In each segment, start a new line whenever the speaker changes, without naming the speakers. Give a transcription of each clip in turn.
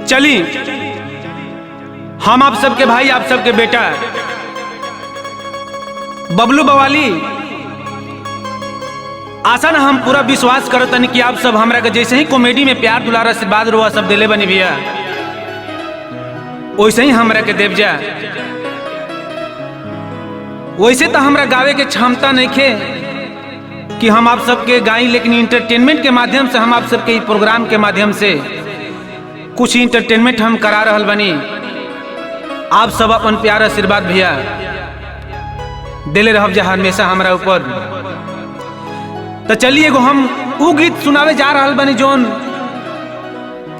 चली हम आप सबके भाई, आप सबके बेटा बबलू बवाली, आशा ना हम पूरा विश्वास करतनी कि आप सब हमरा के जैसे ही कॉमेडी में प्यार दुलार आशीर्वाद रुआ सब दिले बनी भैया, वैसे ही हमरा के देव जा। वैसे तो हमरा गावे के क्षमता नहीं खे कि हम आप सबके गाई, लेकिन इंटरटेनमेंट के माध्यम से हम आप सबके प्रोग्राम के माध्यम से कुछ इंटरटेनमेंट हम करा रहल बनी। आप सब अपन प्यार आशीर्वाद भैया दिले रह जा हमेशा हमरा ऊपर। तो चलिए एगो हम उ गीत सुनावे जा रहल बनी जोन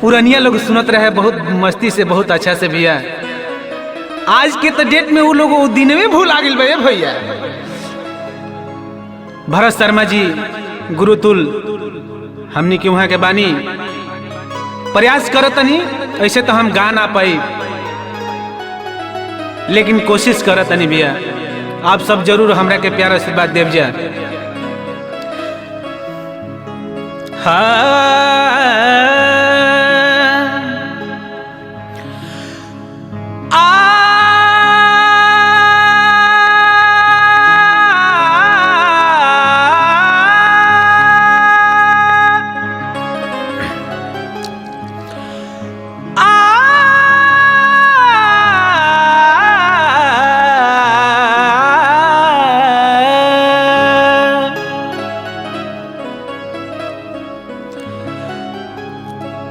पुरानिया लोग सुनत रहे बहुत मस्ती से, बहुत अच्छा से भैया। आज के तो डेट में वो लोग वो दिन में भूल आ गए भैया। भरत शर्मा जी गुरुतुल हमनी के वहाँ के बानी, प्रयास करतनी, ऐसे तो हम गा ना पाई लेकिन कोशिश करतनी भैया। आप सब जरूर हमरा के प्यार आशीर्वाद देव जा।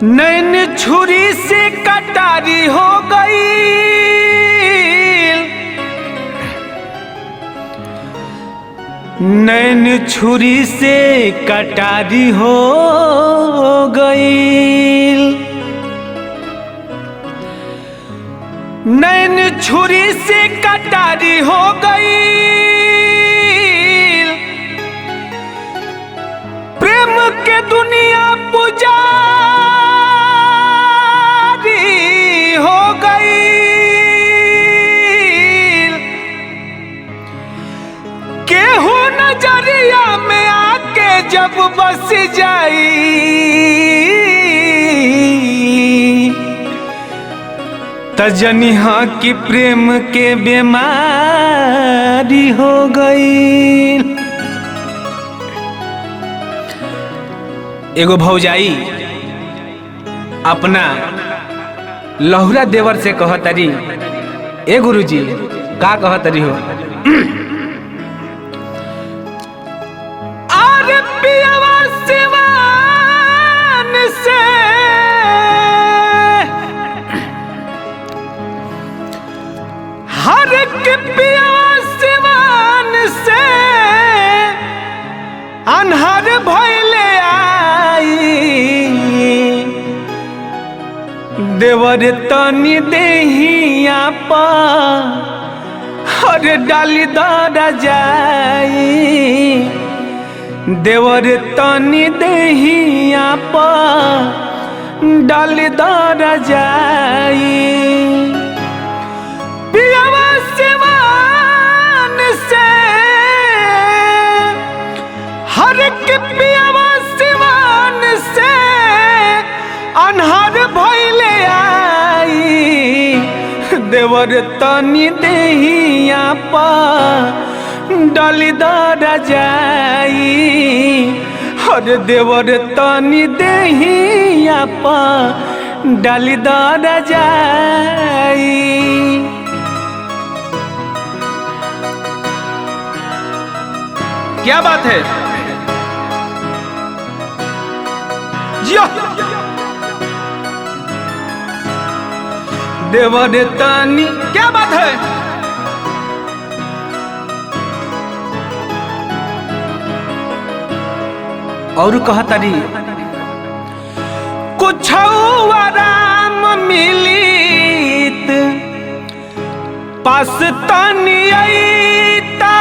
नैन छुरी से कटारी हो गई, नैन छुरी से कटारी हो गई, नैन छुरी से कटारी हो गई, प्रेम के दुनिया पूजा हो गई, केहू नजरिया में आके जब बस जाई, तजनिहा की प्रेम के बीमारी हो गई। एगो भौजाई अपना लहुरा देवर से कहतरी, ए गुरुजी का कहतरी हो, अरे पियवा सिवान से हर के पियवा सिवान से अनहर भइले आई, देवर तनी देहिया पा हर डाली दरा जाई, देवर तनी देहिया पा डाली दरा जाई, पियवा सिवान से हर के पियवा सिवान से अनहर भइले आई, देवर तनी देहिया पा डाली दरा जाई, हर देवर तनी देहिया पा डाली दरा जाई। क्या बात है देवर तनी, क्या बात है, और कहतरी कुछ आराम मिलीत पास तनी आईता,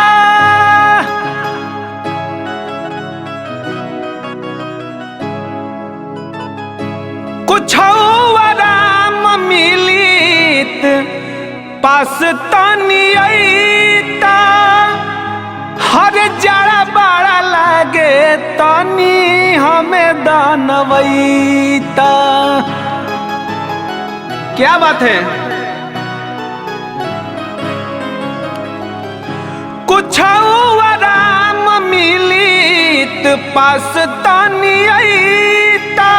कुछ आराम मिलीत पास तनी आईता, हर जरा बड़ा लागे तनी हमें दानवैता, क्या बात है। कुछ आराम मिलित पास तनी अईता,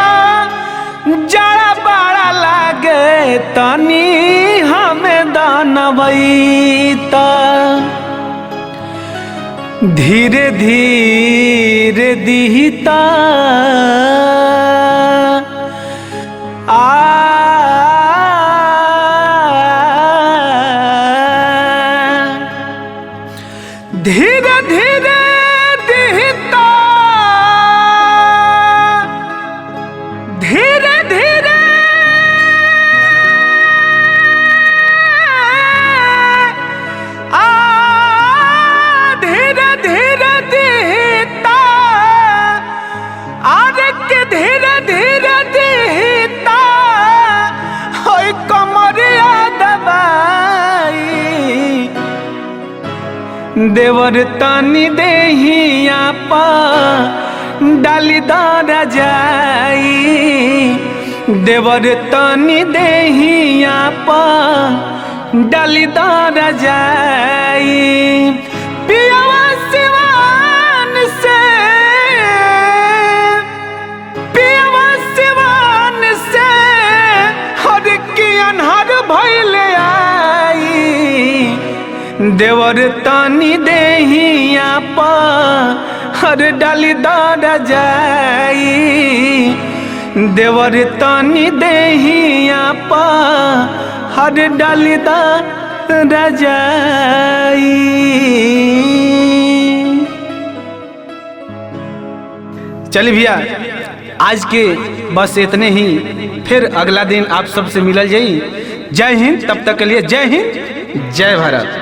जड़ा बड़ा लागे तनी हमें दानवईता। धीरे धीरे दिहिता धीरे धीरे दिहिता, धीरे धीरे धीरे धीरे दिहिता, आरे के धीरे धीरे दिहिता, होय कमरिया दबाई। देवर तनी देहिया पा डाली दारा जाई, देवर तनी देहिया पा डाली दारा जाई। पियवा सिवान से, पियवा सिवान से हर की अनहर भइले आई। देवर तनी देहिया पा हर डाली दारा जाई, देवर तनी देहिया पा हर डाली दारा जाई। चलिए भैया, आज के बस इतने ही, फिर अगला दिन आप सबसे मिलल जाई। जय हिंद, तब तक के लिए जय हिंद, जय भारत।